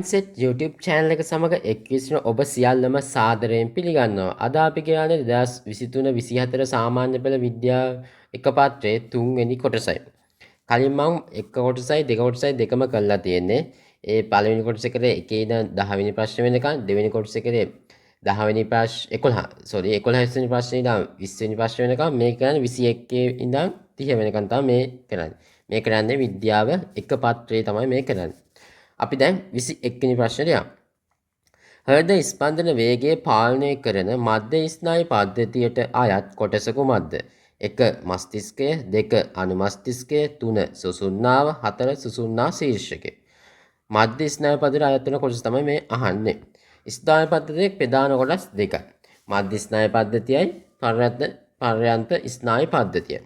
mindset YouTube channel එක සමග එක්විසින ඔබ සියල්ලම සාදරයෙන් පිළිගන්නවා. අද අපි කියන්නේ 2023-24 සාමාන්‍ය පෙළ විද්‍යාව එක පත්‍රයේ 3 වෙනි කොටසයි. කලින් මම එක කොටසයි දෙක කොටසයි දෙකම කරලා තියෙන්නේ. ඒ පළවෙනි කොටස එකේ 1 ඉඳන් 10 වෙනි ප්‍රශ්න වෙනකන්, දෙවෙනි කොටස එකේ 10 වෙනි ප්‍රශ්න 11 වෙනි ප්‍රශ්නේ ඉඳන් 20 වෙනි ප්‍රශ්න වෙනකන් මේ කරන්නේ 21 ඉඳන් 30 වෙනකන් තමයි මේ කරන්නේ. මේ කරන්නේ විද්‍යාව එක පත්‍රයේ තමයි මේ කරන්නේ. අපි දැන් 21 වෙනි ප්‍රශ්නයට යමු. හෘද ස්පන්දන වේගය පාලනය කරන මධ්‍ය ස්නායු පද්ධතියට අයත් කොටස කුමක්ද? 1. මස්තිෂ්කය, 2. අනුමස්තිෂ්කය, 3. සුසුම්නාව, 4. සුසුම්නා ශීර්ෂකය. මධ්‍ය ස්නායු පද්ධතියට අයත් වෙන කොටස තමයි මේ අහන්නේ. ස්නායු පද්ධතියේ ප්‍රධාන කොටස් දෙකයි. මධ්‍ය ස්නායු පද්ධතියයි පර්යන්ත ස්නායු පද්ධතියයි.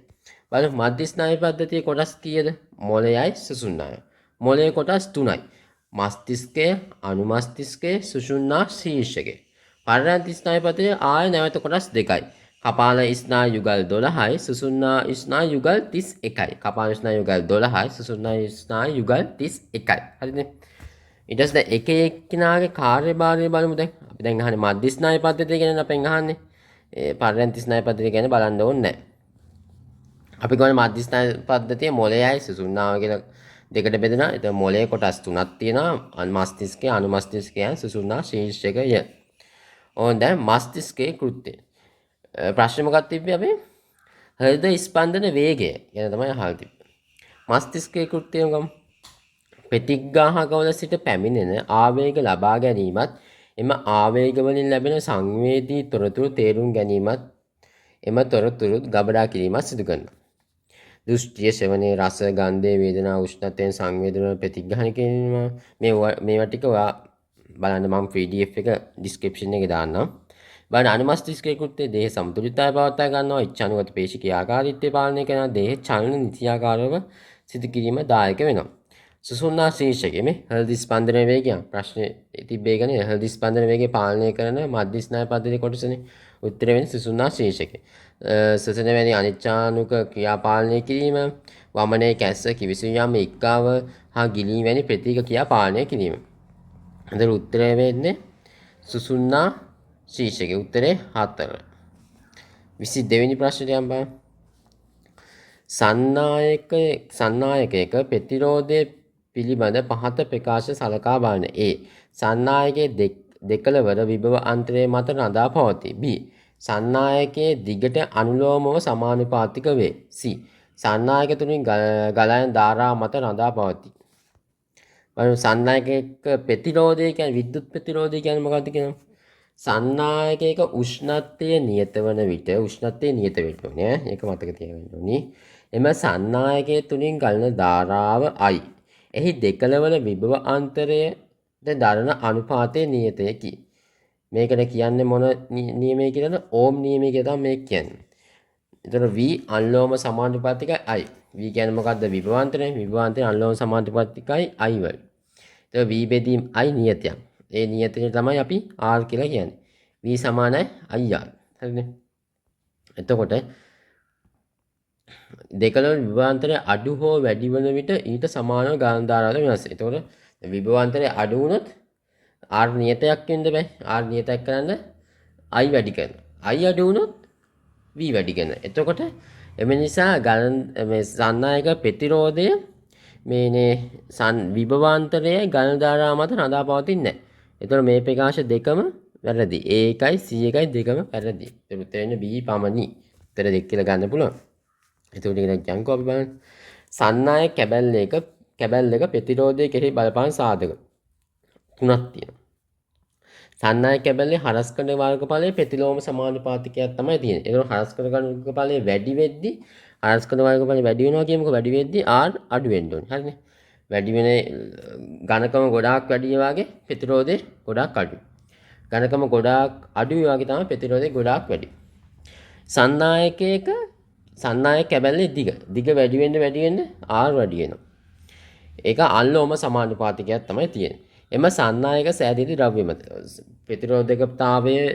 බලමු මධ්‍ය ස්නායු පද්ධතියේ කොටස් කීයද? මොළයයි සුසුම්නාවයි. මොළයේ කොටස් 3යි. මස්තිෂ්කය, අනුමස්තිෂ්කය, සුෂුම්නා ශීර්ෂකය. පර්යන්ත ස්නායු පද්ධතියේ ආය නැවත කොටස් දෙකයි. කපාල ස්නායු යුගල් 12යි, සුෂුම්නා ස්නායු යුගල් 31යි. කපාල ස්නායු යුගල් 12යි, සුෂුම්නා ස්නායු යුගල් 31යි. හරිද? ඊට පස්සේ එක එක්කිනාගේ කාර්යභාරය බලමු දැන්. අපි දැන් අහන්නේ මධ්‍ය ස්නායු පද්ධතිය ගැන අපෙන් අහන්නේ. ඒ පර්යන්ත ස්නායු පද්ධතිය ගැන බලන්න ඕනේ නැහැ. අපි කියන්නේ මධ්‍ය ස්නායු පද්ධතියේ මොළයයි සුසුම්නාව කියලා දෙකට බෙදෙනවා. ඒතර මොළයේ කොටස් තුනක් තියෙනවා. මස්තිෂ්කය, අනුමස්තිෂ්කය, සුසුම්නා ශීර්ෂකය. ඕන් දැන් මස්තිෂ්කයේ කෘත්‍යය. ප්‍රශ්නේ මොකක්ද තිබ්බේ අපි? හෘද ස්පන්දන වේගය ගැන තමයි අහලා තිබ්බේ. මස්තිෂ්කයේ කෘත්‍යය ගමු. ප්‍රතිග්‍රාහකවල සිට පැමිණෙන ආවේග ලබා ගැනීමත් එම ආවේග වලින් ලැබෙන සංවේදී තොරතුරු තේරුම් ගැනීමත් එම තොරතුරු ගබඩා කිරීමත් සිදු කරනවා. දෘෂ්ටිය, ශ්‍රවණයේ, රස, ගන්ධය, වේදනා, උෂ්ණත්වයෙන් සංවේදන ප්‍රතිග්‍රහණය කිරීම මේවා ටික ඔයා බලන්න මම PDF එක description එකේ දාන්නම්. බලන්න අනුමස්තිෂ්කයේ කෘත්‍යය දේහ සමතුලිතතාවය පවත්වා ගන්නවා, ඉච්ඡානුගත පේශි ක්‍රියාකාරීත්වය පාලනය කරනවා, දේහ චලන නිසියාකාරව සිදු කිරීම දායක වෙනවා. සුසුම්නා ශීර්ෂකයේ මේ හෘද ස්පන්දන වේගය ප්‍රශ්නේ තිබ්බේ ගන්නේ හෘද ස්පන්දන වේගය පාලනය කරන මධ්‍ය ස්නායු පද්ධතියේ කොටසනේ. උත්තර වෙන්නේ සුසුම්නා ශීර්ෂකය. සසන වැනි අනිච්ඡානුක ක්‍රියා පාලනය කිරීම, වමනයේ කැස්ස, කිවිසුම් යාම, එක්කාව හා ගිලීම වැනි ප්‍රතික ක්‍රියා පාලනය කිරීම. එතන උත්තරය වෙන්නේ සුසුම්නා ශීර්ෂකය. උත්තරේ 4. 22 වෙනි ප්‍රශ්නයට යන්න බලන්න. සන්නායකයක ප්‍රතිරෝධය පිළිබඳ පහත ප්‍රකාශ සලකා බලන. A. සන්නායකයේ දෙකළවර විභව අන්තරය මත රඳා පවතී. B. සන්නායකයේ දිගට අනුලෝමව සමානුපාතික වේ. C. සන්නායක තුලින් ගලන ධාරා මත රඳා පවතී. බලමු සන්නායකයක ප්‍රතිරෝධය කියන්නේ විද්‍යුත් ප්‍රතිරෝධය කියන්නේ මොකක්ද කියනවා? සන්නායකයක උෂ්ණත්වය නියත වන විට උෂ්ණත්වය නියත වෙන්න ඕනේ. ඒක මතක තියාගන්න ඕනේ. එම සන්නායකයේ තුලින් ගලන ධාරාව I. එහි දෙකළවල විභව අන්තරයට දරන අනුපාතය නියතයකි. මේකට කියන්නේ මොන නියමය කියලාද? ඕම් නියමය කියලා තමයි මේක කියන්නේ. එතකොට V අනුලෝම සමානුපාතිකයි I. V කියන්නේ මොකද්ද? විභවාන්තරය. විභවාන්තරය අනුලෝම සමානුපාතිකයි I වල. එතකොට V බෙදීම I නියතයක්. ඒ නියතය තමයි අපි R කියලා කියන්නේ. V සමානයි IR. හරිනේ. එතකොට දෙකළවල විභවාන්තරය අඩු හෝ වැඩි වන විට ඊට සමානව ගාන ධාරාව වෙනස්. එතකොට විභවාන්තරය අඩු වුණොත් R නියතයක් වෙන්න බෑ. R නියතයක් කරන්න I වැඩි කරනවා. I අඩු වුණොත් V වැඩි කරනවා. එතකොට එම නිසා මේ සන්නායක ප්‍රතිරෝධය මේනේ විභවාන්තරයේ ගාන ධාරාව මත රඳා පවතින්නේ නැහැ. එතකොට මේ ප්‍රකාශ දෙකම වැරදි. A එකයි C එකයි දෙකම වැරදි. ඒක උත්තර වෙන්නේ B පමණි. උත්තර දෙක කියලා ගන්න පුළුවන්. එතකොට ඒක යන්කෝ අපි බලන්න. සන්නායක කැබැල්ලක ප්‍රතිරෝධය කෙරෙහි බලපාන සාධක තුනක් තියෙනවා. සන්නායක කැබැල්ලේ හරස්කඩ වර්ගඵලයේ ප්‍රතිලෝම සමානුපාතිකයක් තමයි තියෙන්නේ. ඒතකොට හරස්කඩ වර්ගඵලයේ වැඩි වෙද්දි හරස්කඩ වර්ගඵලය වැඩි වෙනවා කියමුකෝ. වැඩි වෙද්දි R අඩු වෙන්න ඕනේ. හරිනේ. වැඩි වෙන ඝනකම ගොඩාක් වැඩි වගේ ප්‍රතිරෝධය ගොඩාක් අඩුයි. ඝනකම ගොඩාක් අඩුයි වගේ තමයි ප්‍රතිරෝධය ගොඩාක් වැඩි. සන්නායක කැබැල්ලේ දිග වැඩි වෙන්න R වැඩි වෙනවා. ඒක අල්ලෝම සමානුපාතිකයක් තමයි තියෙන්නේ. එම සන්නායක සෑදීති ද්‍රව්‍ය මත ප්‍රතිරෝධකතාවයේ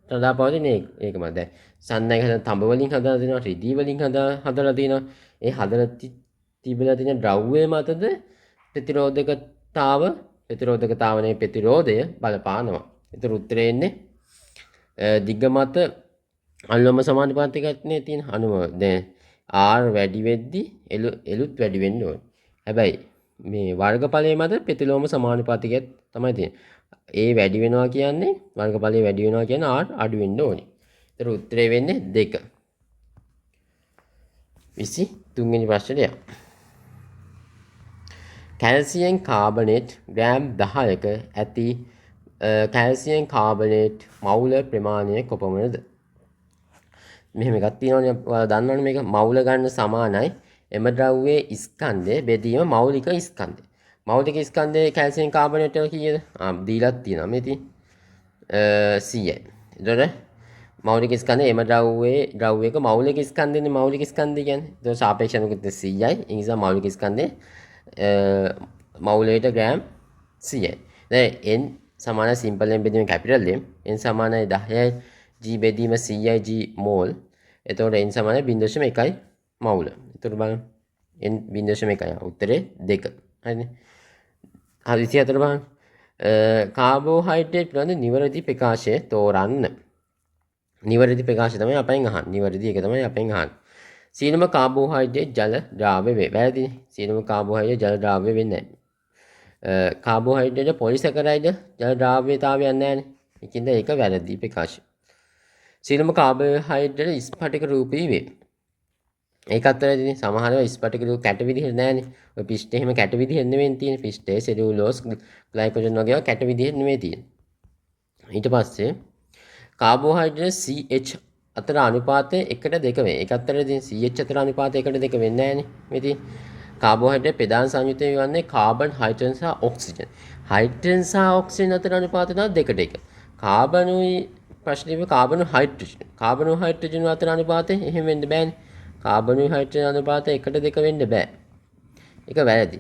රඳා පවතින ඒකම දැන් සන්නායක තඹ වලින් හදලා දෙනවා, රිදී වලින් හදලා දෙනවා. ඒ හදලා තිබිලා තියෙන ද්‍රව්‍ය මතද ප්‍රතිරෝධකතාව ප්‍රතිරෝධකතාවයේ ප්‍රතිරෝධය බලපානවා. ඒතර උත්තරේ එන්නේ දිගමත අනුලම්බ සමානුපාතිකත්වයේ තියෙන අනුව දැන් R වැඩි වෙද්දි එලුත් වැඩි වෙන්න ඕනේ. හැබැයි මේ වර්ගඵලයේ මත ප්‍රතිලෝම සමානුපාතිකයක් තමයි තියෙන්නේ. A වැඩි වෙනවා කියන්නේ වර්ගඵලයේ වැඩි වෙනවා කියන්නේ R අඩු වෙන්න ඕනේ. ඒතර උත්තරේ වෙන්නේ 2. 23 වෙනි ප්‍රශ්නයට යමු. කැල්සියම් කාබනේට් ග්‍රෑම් 10ක ඇති කැල්සියම් කාබනේට් මවුල ප්‍රමාණය කොපමණද? මෙහෙම එකක් තියෙනවනේ ඔයාලා දන්නවනේ මේක මවුල ගන්න සමානයි එම ද්‍රව්‍යයේ ස්කන්ධය බෙදීම මෞලික ස්කන්ධය. මෞලික ස්කන්ධයේ කැල්සියම් කාබනේට් එක කීයද? දීලා තියෙනවා මේ තියෙන්නේ 100යි. එතකොට මෞලික ස්කන්ධය එම ද්‍රව්‍යයක මෞලික ස්කන්ධයනේ මෞලික ස්කන්ධය කියන්නේ. එතකොට සාපේක්ෂ අනුගත 100යි. ඒ නිසා මෞලික ස්කන්ධයේ මවුලයට ග්‍රෑම් 100යි. දැන් n සමානයි සිම්පල් m බෙදීම කැපිටල් m. n සමානයි 10යි g බෙදීම 100යි g මෝල්. එතකොට n සමානයි 0.1යි මවුල. එතකොට බලන්න n 0.1යි. උත්තරේ 2. හරිනේ. හරි 24 බලන්න. කාබෝහයිඩ්‍රේට් පිළිබඳ නිවැරදි ප්‍රකාශය තෝරන්න. නිවැරදි ප්‍රකාශය තමයි අපෙන් අහන්නේ. නිවැරදි එක තමයි අපෙන් අහන්නේ. සීනම කාබෝහයිඩ්‍රේට් ජල ද්‍රාව්‍ය වේ. වැරදිනේ. සීනම කාබෝහයිඩ්‍රේට් ජල ද්‍රාව්‍ය වෙන්නේ නැහැ. කාබෝහයිඩ්‍රේට් පොලිසැකරයිඩ් ජල ද්‍රාව්‍යතාවයක් නැහැනේ. ඒකින්ද ඒක වැරදි ප්‍රකාශය. සීනම කාබෝහයිඩ්‍රේට් ස්ෆටික රූපී වේ. ඒකත් වැරදිනේ. සමහරව ස්ෆටික රූප කැට විදිහට නැහැනේ. ඔය පිස්ටේ එහෙම කැට විදිහට නෙවෙයි තියෙන්නේ. පිස්ටේ සෙලියුලෝස් ග්ලයිකෝජන් වගේ කැට විදිහට නෙවෙයි තියෙන්නේ. ඊට පස්සේ කාබෝහයිඩ්‍රේට් CH අතර අනුපාතය 1:2 වේ. ඒක අතරදී CH අතර අනුපාතය 1:2 වෙන්නේ නැහනේ. මෙතන කාබෝහයිඩ්‍රේට් ප්‍රධාන සංයුතය වන්නේ කාබන්, හයිඩ්‍රජන් සහ ඔක්සිජන්. හයිඩ්‍රජන් සහ ඔක්සිජන් අතර අනුපාතය තමයි 2:1. කාබනුයි ප්‍රශ්නේ කාබනු හයිඩ්‍රජන්. කාබනු හයිඩ්‍රජන් අතර අනුපාතය එහෙම වෙන්න බෑනේ. කාබනුයි හයිඩ්‍රජන් අනුපාතය 1:2 වෙන්න බෑ. ඒක වැරදි.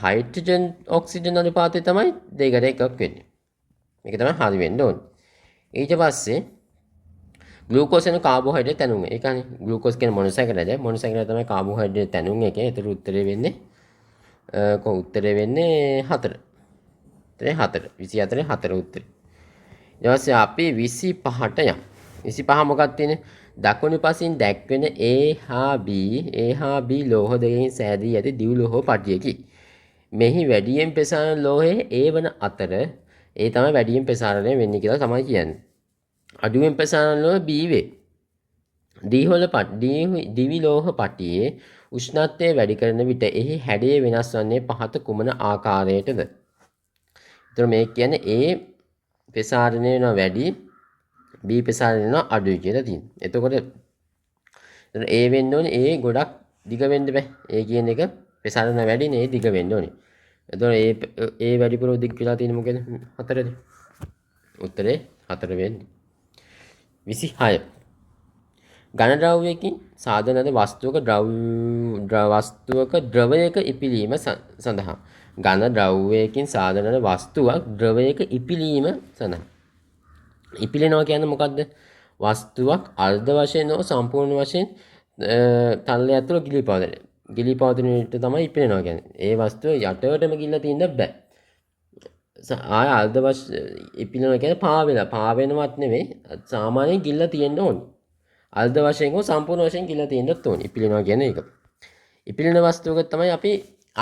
හයිඩ්‍රජන් ඔක්සිජන් අනුපාතය තමයි 2:1ක් වෙන්නේ. මේක තමයි හරි වෙන්න ඕනේ. ඊට පස්සේ ග්ලූකෝස් යන කාබෝහයිඩ්‍රේට් තැනුම. ඒ කියන්නේ ග්ලූකෝස් කියන මොනොසැකරයිඩ්. මොනොසැකරයිඩ් තමයි කාබෝහයිඩ්‍රේට් තැනුම එක. ඒතර උත්තරේ වෙන්නේ 4. උත්තරේ 4. 24 4 උත්තරේ. ඊට පස්සේ අපි 25ට යමු. 25 මොකක්ද තියෙන්නේ? දකුණු පසින් දැක්වෙන A හා B ලෝහ දෙකකින් සෑදී ඇති දිව් ලෝහ පටියකි. මෙහි වැඩියෙන් ප්‍රසාරණ ලෝහයේ A වන අතර ඒ තමයි වැඩියෙන් ප්‍රසාරණය වෙන්නේ කියලා තමයි කියන්නේ. අඩුවෙන් ප්‍රසාරණ ලෝහ B වේ. දිවි ලෝහ පටියේ උෂ්ණත්වය වැඩි කරන විට එහි හැඩය වෙනස් වන්නේ පහත කුමන ආකාරයටද? ඒතර මේ කියන්නේ A ප්‍රසාරණය වෙනවා වැඩි B ප්‍රසාරණය වෙනවා අඩුයි කියලා තියෙනවා. එතකොට A වෙන්න ඕනේ A ගොඩක් දිග වෙන්න බෑ. A කියන එක ප්‍රසාරණ වැඩිනේ A දිග වෙන්න ඕනේ. එතකොට A වැඩිපුර දිග කියලා තියෙන්නේ මොකද? 4ද? උත්තරේ 4 වෙන්නේ. 26 ඝන ද්‍රව්‍යයකින් සාධනද වස්තුවක ද්‍රවයක ඉපිලීම සඳහා ඝන ද්‍රව්‍යයකින් සාධනද වස්තුවක් ද්‍රවයක ඉපිලීම සඳහා ඉපිලෙනවා කියන්නේ මොකද්ද? වස්තුවක් අර්ධ වශයෙන් හෝ සම්පූර්ණ වශයෙන් තල්ලය ඇතුළ ගිලිපවදන. ගිලිපවදන විට තමයි ඉපිලෙනවා කියන්නේ. ඒ වස්තුව යටටම ගිල්ල තින්න බෑ. ආය අර්ධ වශයෙන් ඉපිලෙනවා කියන්නේ පාවෙනවත් නෙවෙයි. සාමාන්‍යයෙන් ගිල්ල තියෙන්න ඕනේ. අර්ධ වශයෙන් හෝ සම්පූර්ණ වශයෙන් ගිල්ල තියෙන්නත් ඕනේ. ඉපිලෙනවා කියන්නේ ඒක. ඉපිලෙන වස්තුවක තමයි අපි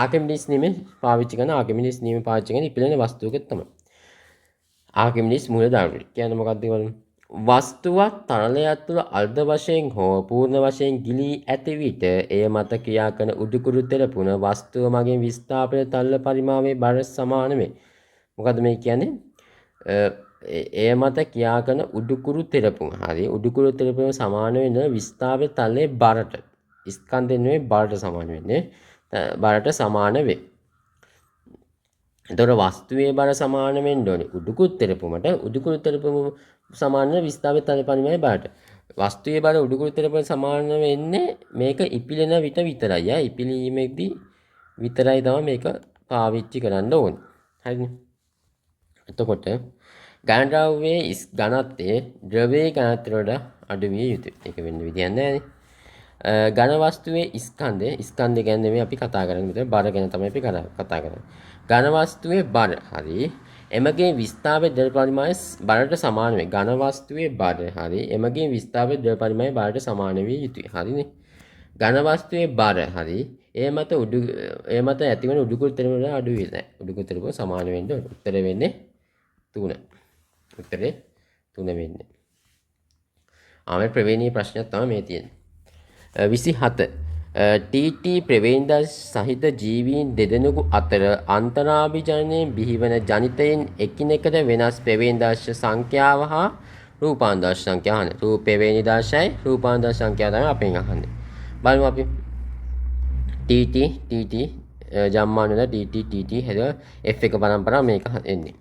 ආකිමිඩිස් නියමෙන් පාවිච්චි කරන ආකිමිඩිස් නියම පාවිච්චි කරන ඉපිලෙන වස්තුවක තමයි. ආකිමිඩිස් මූලධර්මය කියන්නේ මොකක්ද බලමු. වස්තුවක් තරලයක් තුළ අර්ධ වශයෙන් හෝ පූර්ණ වශයෙන් ගිලී ඇති විට එය මත ක්‍රියා කරන උඩුකුරු තෙරපුන වස්තුව මගින් විස්ථාපන තල්ල පරිමාවේ බර සමාන වේ. මොකද්ද මේ කියන්නේ? එය මත ක්‍රියා කරන උඩුකුරු තෙරපුම. හරි උඩුකුරු තෙරපුම සමාන වෙන විස්ථාපන තලයේ බරට. ස්කන්ධෙන් නෙවෙයි බරට සමාන වෙන්නේ. බරට සමාන වේ. එතකොට වස්තුවේ බර සමාන වෙන්න ඕනේ උඩුකුරු තෙරපුමට. උඩුකුරු තෙරපුම සමාන විස්ථාපන තල පරිමාවේ බරට. වස්තුවේ බර උඩුකුරු තෙරපුම සමාන වෙන්නේ මේක ඉපිලෙන විට විතරයි. ඉපිලීමේදී විතරයි තමයි මේක පාවිච්චි කරන්න ඕනේ. හරිනේ. එතකොට ඝන ද්‍රව්‍යයේ ඝනත්වයේ ද්‍රවයේ ඝනත්වයට අඩු විය යුතුයි. ඒක වෙන්න විදියක් නැහැ නේ. ඝන වස්තුවේ ස්කන්ධය ගැන නෙමෙයි අපි කතා කරන්නේ. මෙතන බර ගැන තමයි අපි කතා කරන්නේ. ඝන වස්තුවේ බර හරි එමගේ විස්ථාපක ද්‍රව්‍ය පරිමාණය බරට සමාන වේ. ඝන වස්තුවේ බර හරි එමගේ විස්ථාපක ද්‍රව්‍ය පරිමාණය බරට සමාන විය යුතුයි. හරිනේ. ඝන වස්තුවේ බර හරි ඒ මත ඇතිවන උඩුකුරු තෙරම වල අඩු වෙන්නේ නැහැ. උඩුකුරු තෙරම සමාන වෙන්න ඕනේ. උත්තරේ වෙන්නේ 3. උත්තරේ 3 වෙන්නේ. ආමේ ප්‍රවේණී ප්‍රශ්නයක් තමයි මේ තියෙන්නේ. 27 TT ප්‍රවේණිදා සහිත ජීවීන් දෙදෙනෙකු අතර අන්තරාභිජනනයෙන් බිහිවන ජනිතයෙන් එකිනෙකට වෙනස් ප්‍රවේණිදාංශ සංඛ්‍යාව හා රූපාන්දාංශ සංඛ්‍යාව අහන්නේ. ප්‍රවේණිදාංශයි රූපාන්දාංශ සංඛ්‍යාව තමයි අපෙන් අහන්නේ. බලමු අපි TT ජම්මාන වල TT හැදලා F1 පරම්පරාව මේක එන්නේ.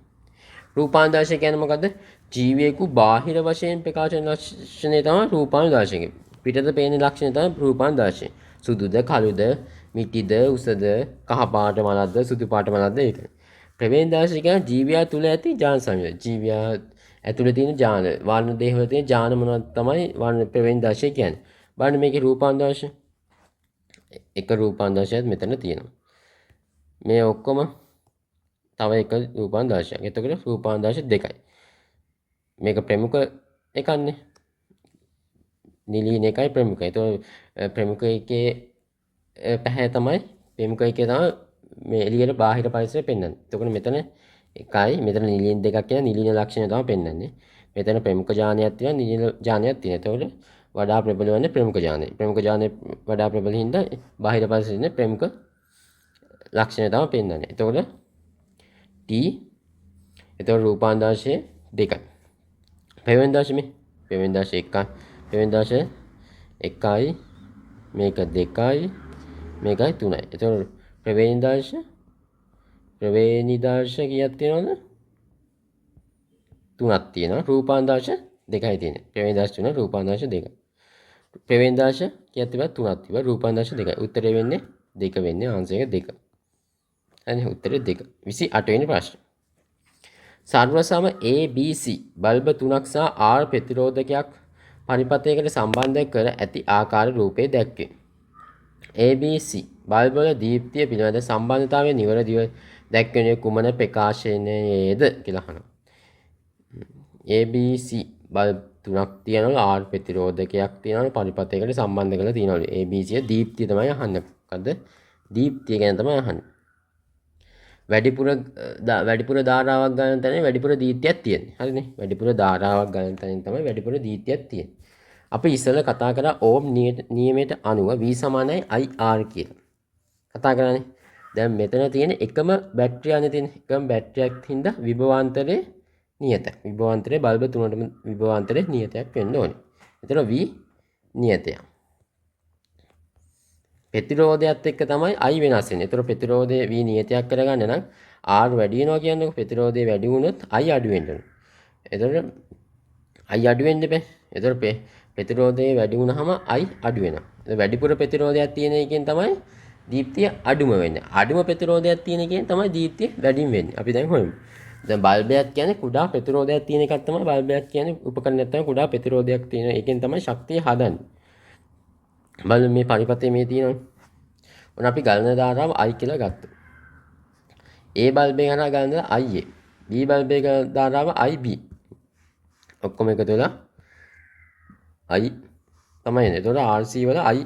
රූපාන්දාංශය කියන්නේ මොකද්ද? ජීවියෙකු බාහිර වශයෙන් ප්‍රකාශ කරන ලක්ෂණය තමයි රූපාන්දාංශය. පිටත පේන ලක්ෂණය තමයි රූපාන්දාංශය. සුදුද, කළුද, මිටිද, උසද, කහ පාට මලක්ද, සුදු පාට මලක්ද ඒක. ප්‍රවේණිදාංශය කියන්නේ ජීවියා තුල ඇති ජාන සංයෝජන. ජීවියා ඇතුලේ තියෙන ජාන, වර්ණ දේහ වල තියෙන ජාන මොනවද තමයි වර්ණ ප්‍රවේණිදාංශය කියන්නේ. බලන්න මේකේ රූපාන්දාංශය. එක රූපාන්දාංශයක් මෙතන තියෙනවා. මේ ඔක්කොම තව එක රූපාන්දාංශයක්. එතකොට රූපාන්දාංශ දෙකයි. මේක ප්‍රමුඛ එකන්නේ. නිලීන එකයි ප්‍රමුඛ. එතකොට ප්‍රමුඛ එකේ පැහැ තමයි ප්‍රමුඛ එකේ තමයි මේ එළියට බාහිර පරිසරය පෙන්වන්නේ. එතකොට මෙතන එකයි මෙතන නිලීන දෙකක් කියන නිලීන ලක්ෂණය තමයි පෙන්වන්නේ. මෙතන ප්‍රමුඛ ඥානයක් තියෙනවා නිලීන ඥානයක් තියෙනවා. එතකොට වඩා ප්‍රබල වන්නේ ප්‍රමුඛ ඥානය. ප්‍රමුඛ ඥානය වඩා ප්‍රබල හින්දා බාහිර පරිසරයේ ප්‍රමුඛ ලක්ෂණය තමයි පෙන්වන්නේ. එතකොට T එතකොට රූපාන්දාංශය 2යි. ප්‍රවේණිදාංශය ප්‍රවේණිදාංශය 1යි. ප්‍රවේණිදාංශය 1යි මේක 2යි මේකයි 3යි. එතකොට ප්‍රවේණිදාංශ කීයක් තියෙනවද? 3ක් තියෙනවා. රූපාන්දාංශ 2යි තියෙන්නේ. ප්‍රවේණිදාංශ 3 රූපාන්දාංශ 2යි. ප්‍රවේණිදාංශ කීයක් තිබ්බා? 3ක් තිබ්බා. රූපාන්දාංශ 2යි. උත්තරේ වෙන්නේ 2 වෙන්නේ ආන්සර් එක 2. හරි උත්තරේ 2. 28 වෙනි ප්‍රශ්න. සර්වසම ABC බල්බ 3ක් සහ R ප්‍රතිරෝධකයක් පරිපථයකට සම්බන්ධ කර ඇති ආකාර රූපේ දැක්වේ. ABC බල්බ වල දීප්තිය පිළිබඳ සම්බන්ධතාවය නිවැරදිව දැක්වෙන්නේ කුමන ප්‍රකාශනයේද කියලා අහනවා. ABC බල්බ 3ක් තියෙනවා R ප්‍රතිරෝධකයක් තියෙනවා පරිපථයකට සම්බන්ධ කරලා තියෙනවා. ABC දීප්තිය තමයි අහන්නේ. මොකද්ද? දීප්තිය ගැන තමයි අහන්නේ. වැඩිපුර ධාරාවක් ගන්න තැන වැඩිපුර දීප්තියක් තියෙන්නේ. හරිනේ. වැඩිපුර ධාරාවක් ගන්න තැන තමයි වැඩිපුර දීප්තියක් තියෙන්නේ. අපි ඉස්සෙල්ලා කතා කරා ඕම් නියමයට අනුව V සමානයි IR කියලා. කතා කරානේ. දැන් මෙතන තියෙන එකම බැටරියනේ තියෙන. එකම බැටරියක් හින්දා විභවාන්තරේ නියතයි. විභවාන්තරේ බල්බ තුනටම විභවාන්තරේ නියතයක් වෙන්න ඕනේ. එතන V නියතයක්. ප්‍රතිරෝධයත් එක්ක තමයි I වෙනස් වෙන්නේ. ඒතර ප්‍රතිරෝධය V නියතයක් කරගන්න නම් R වැඩි වෙනවා කියන්නේ ප්‍රතිරෝධය වැඩි වුණොත් I අඩු වෙන්න ඕනේ. ඒතර I අඩු වෙන්න බෑ. ඒතර ප්‍රතිරෝධය වැඩි වුණාම I අඩු වෙනවා. ඒතර වැඩිපුර ප්‍රතිරෝධයක් තියෙන එකෙන් තමයි දීප්තිය අඩුම වෙන්නේ. අඩුම ප්‍රතිරෝධයක් තියෙන එකෙන් තමයි දීප්තිය වැඩිම වෙන්නේ. අපි දැන් හොයමු. දැන් බල්බයක් කියන්නේ කුඩා ප්‍රතිරෝධයක් තියෙන එකක් තමයි බල්බයක් කියන්නේ උපකරණයක් තමයි කුඩා ප්‍රතිරෝධයක් තියෙන එකෙන් තමයි ශක්තිය හදන්නේ. බලන්න මේ පරිපථයේ මේ තියෙනවා. ඔන්න අපි ගලන ධාරාව I කියලා ගත්තා. A බල්බේ කරා ගලන IA. B බල්බේ කරන ධාරාව IB. ඔක්කොම එකතු වෙලා I තමයි එන්නේ. ඒතකොට RC වල I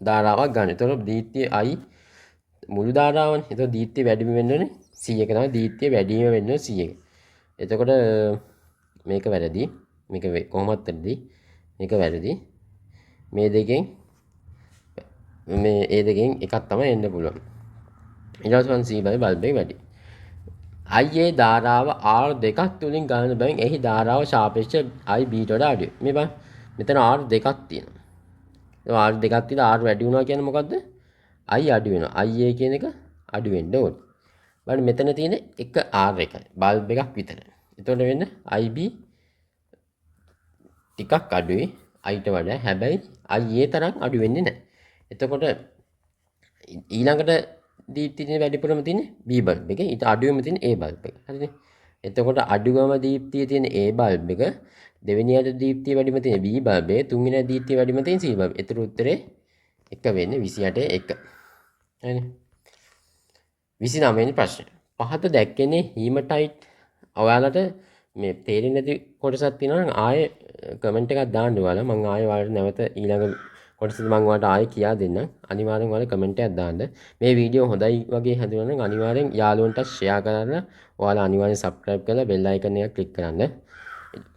ධාරාවක් ගන්න. ඒතකොට දීප්තිය I මුළු ධාරාවනේ. ඒතකොට දීප්තිය වැඩිම වෙන්න ඕනේ 100ක තමයි දීප්තිය වැඩිම වෙන්න ඕනේ 100ක. එතකොට මේක වැරදි. මේක කොහොමද වැරදි? මේක වැරදි. මේ දෙකෙන් මේ දෙකෙන් එකක් තමයි එන්න පුළුවන්. ඊට පස්සේ C බල්බ් එක වැඩි. IA ධාරාව R දෙකක් තුලින් ගන්න බැවින් එහි ධාරාව සාපේක්ෂ IB ට වඩා අඩුයි. මේ බලන්න. මෙතන R දෙකක් තියෙනවා. R දෙකක් තියලා R වැඩි වුණා කියන්නේ මොකද්ද? I අඩු වෙනවා. IA කියන එක අඩු වෙන්න ඕනේ. බලන්න මෙතන තියෙන එක R එකයි. බල්බ් එකක් විතර. එතකොට වෙන්නේ IB ටිකක් අඩුයි. අයිට වඩා හැබැයි IA තරම් අඩු වෙන්නේ නැහැ. එතකොට ඊළඟට දීප්තිය වැඩිපුරම තියෙන්නේ B බල්බ් එක. ඊට අඩුවෙම තියෙන්නේ A බල්බ් එක. හරිනේ. එතකොට අඩුවම දීප්තිය තියෙන A බල්බ් එක දෙවෙනියට දීප්තිය වැඩිම තියෙන B බල්බේ, තුන්වෙනියට දීප්තිය වැඩිම තියෙන C බල්බේ. ඒතර උත්තරේ 1 වෙන්නේ 28 1. හරිනේ. 29 වෙනි ප්‍රශ්නේ. පහත දැක්කනේ හීමටයිට්. ඔයාලට මේ තේරෙන්නේ නැති කොටසක් තියෙනවා නම් ආයේ කමෙන්ට් එකක් දාන්න ඔයාලා. මම ආයේ ඔයාලට නැවත ඊළඟ කොටසදී මම ඔයාලට ආයේ කියා දෙන්නම්. අනිවාර්යෙන් ඔයාලා කමෙන්ට් එකක් දාන්න. මේ වීඩියෝ හොඳයි වගේ හැදුවා නම් අනිවාර්යෙන් යාළුවන්ට ෂෙයා කරලා ඔයාලා අනිවාර්යෙන් සබ්ස්ක්‍රයිබ් කරලා බෙල් අයිකන් එක ක්ලික් කරන්න.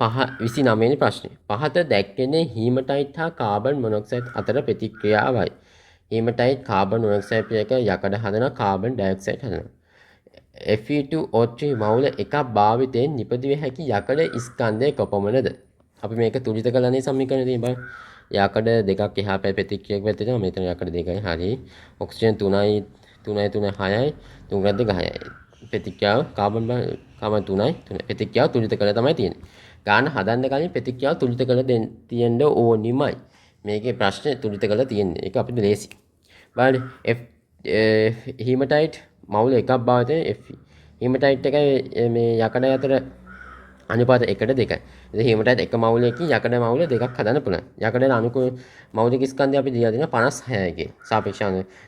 29 වෙනි ප්‍රශ්නේ. පහත දැක්කනේ හීමටයිට් හා කාබන් මොනොක්සයිඩ් අතර ප්‍රතික්‍රියාවයි. හීමටයිට් කාබන් මොනොක්සයිඩ් එක යකඩ හදනවා, කාබන් ඩයොක්සයිඩ් හදනවා. Fe2O3 මවුල එකක් භාවිතයෙන් නිපදවිය හැකි යකඩ ස්කන්ධය කොපමණද? අපි මේක තුලිත කළානේ සමීකරණය තියෙන බලන්න. යකඩ දෙකක් එහා පැය ප්‍රතික්‍රියාවක් වැටෙනවා. මෙතන යකඩ දෙකයි. හරි. ඔක්සිජන් 3යි 3යි 3 6යි 3 2 6යි. ප්‍රතික්‍රියාව කාබන් 3යි 3 ප්‍රතික්‍රියාව තුලිත කළා තමයි තියෙන්නේ. ගාන හදන්න කලින් ප්‍රතික්‍රියාව තුලිත කළ තියෙන්න ඕනිමයි. මේකේ ප්‍රශ්නේ තුලිත කළා තියෙන්නේ. ඒක අපිට ලේසි. බලන්න හීමටයිට් මවුල එකක් භාවිතයෙන් Fe. හීමටයිට් එකයි මේ යකඩ අතර අනුපාත 1ට 2යි. ඉතින් හීමටයිට් එක මවුලකින් යකඩ මවුල දෙකක් හදන්න පුළුවන්. යකඩේ අණු මෞලික ස්කන්ධය අපි දීලා දෙනවා 56 එකේ.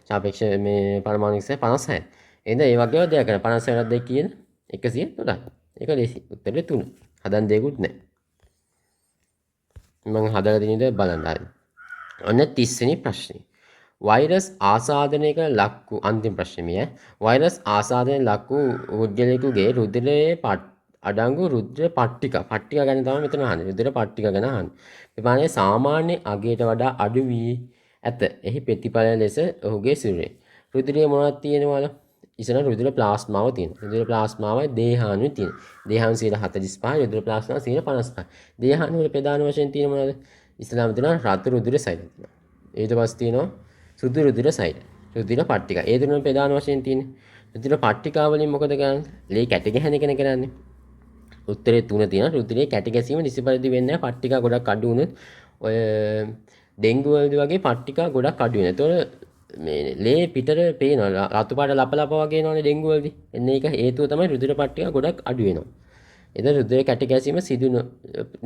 සාපේක්ෂ මේ පරමාණු ස්කන්ධය 56. එහෙනම් ඒ වගේම දෙයක් කරන 56ට 2 කියන 113යි. ඒක ලේසි. උත්තරේ 3. හදන්න දෙයක්වත් නැහැ. මම හදලා දෙන ඉඳ බලන්න හරි. ඔන්න 30 වෙනි ප්‍රශ්නේ. වෛරස් ආසාදනයක ලක් වූ අන්තිම ප්‍රශ්නේ මෙය. වෛරස් ආසාදනයේ ලක් වූ පුද්ගලයෙකුගේ රුධිරයේ අඩංගු රුධිර පට්ටික ගැන තමයි මෙතන අහන්නේ. රුධිර පට්ටික ගැන අහන්නේ. විපාකයේ සාමාන්‍ය අගයට වඩා අඩු වී ඇත. එහි ප්‍රතිඵල ලෙස ඔහුගේ සිරුරේ රුධිරයේ මොනවද තියෙනවද? ඉස්සර රුධිර ප්ලාස්මාව තියෙනවා. රුධිර ප්ලාස්මාවයි දේහාණුයි තියෙනවා. දේහාණු 45යි, රුධිර ප්ලාස්මාව 55යි. දේහාණු වල ප්‍රධාන වශයෙන් තියෙන මොනවද? ඉස්සලාම තියෙනවා රතු රුධිර සෛල තියෙනවා. ඊට පස්සේ තියෙනවා සුදු රුධිර සෛල. රුධිර පට්ටික. ඒ තුනම ප්‍රධාන වශයෙන් තියෙන්නේ. රුධිර පට්ටිකා වලින් මොකද කරන්නේ? ලේ කැට ගැහෙන කෙන කරන්නේ. උත්තරේ 3 තියෙනවා. රුධිරයේ කැට ගැසීම නිසි පරිදි වෙන්නේ නැහැ. පට්ටිකා ගොඩක් අඩු වුණොත් ඔය ඩෙන්ගු වලදී වගේ පට්ටිකා ගොඩක් අඩු වෙනවා. ඒතකොට මේ ලේ පිටර පේනවා. රතු පාට ලප වගේ එනවනේ ඩෙන්ගු වලදී. එන්න ඒක හේතුව තමයි රුධිර පට්ටිකා ගොඩක් අඩු වෙනවා. එතන රුධිරයේ කැට ගැසීම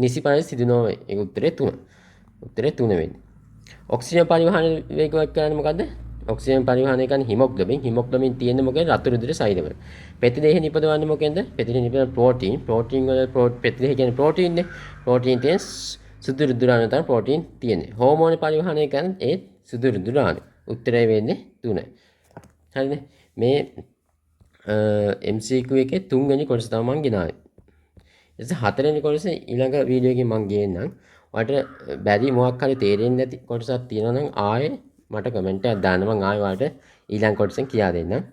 නිසි පරිදි සිදු නොවේ. ඒක උත්තරේ 3. උත්තරේ 3 වෙන්නේ. ඔක්සිජන් පරිවහන වේගවත් කරන්නේ මොකද්ද? ඔක්සිජන් පරිවහනය කරන්නේ හිමොග්ලොබින්. හිමොග්ලොබින් තියෙන්නේ මොකේද? රතු රුධිර සෛලවල. පෙතිදේහ නිපදවන්නේ මොකෙන්ද? පෙතිදේහ නිපදවන ප්‍රෝටීන්. ප්‍රෝටීන් වල පෙතිදේහ කියන්නේ ප්‍රෝටීන්නේ. ප්‍රෝටීන් තියෙන සුදු රුධිර අණු තමයි ප්‍රෝටීන් තියෙන්නේ. හෝමෝන පරිවහනය කරන්නේ ඒ සුදු රුධිර අණු. උත්තරය වෙන්නේ 3. හරිනේ. මේ MCQ එකේ 3 වෙනි කොටස තමයි මම ගෙනාවේ. ඊට 4 වෙනි කොටස ඊළඟ වීඩියෝ එකකින් මම ගේන්නම්. ඔයාලට බැරි මොකක් හරි තේරෙන්නේ නැති කොටසක් තියෙනවා නම් ආයේ මට කමෙන්ට් එකක් දාන්න. මම ආයෙ ඔයාලට ඊළඟ කොටසෙන් කියා දෙන්නම්.